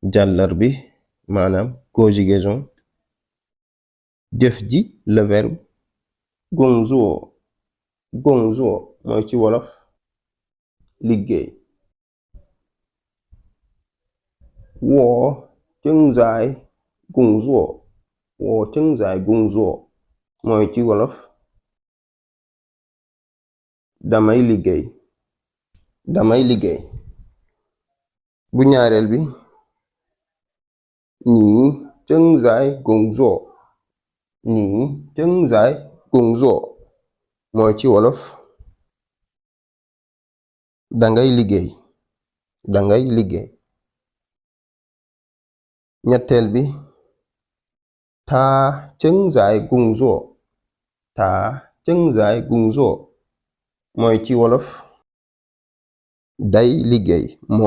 jàllar bi maanaam conjugaison. jëf ji le verbe gongzuo. gongzuo mooy ci wolof liggéey. wo zhengzai gongzuo. wo zhengzai gongzuo mooy ci wolof damay liggéey. damay liggéey. bu ñaareel bi nii zhengzai gongzuo. nii zhengzai gongzuo mooy ci wolof dangay liggéey. dangay liggéey. ñetteel bi taa zhengzai gongzuo. taa zhengzai gongzuo mooy ci wolof day liggéey.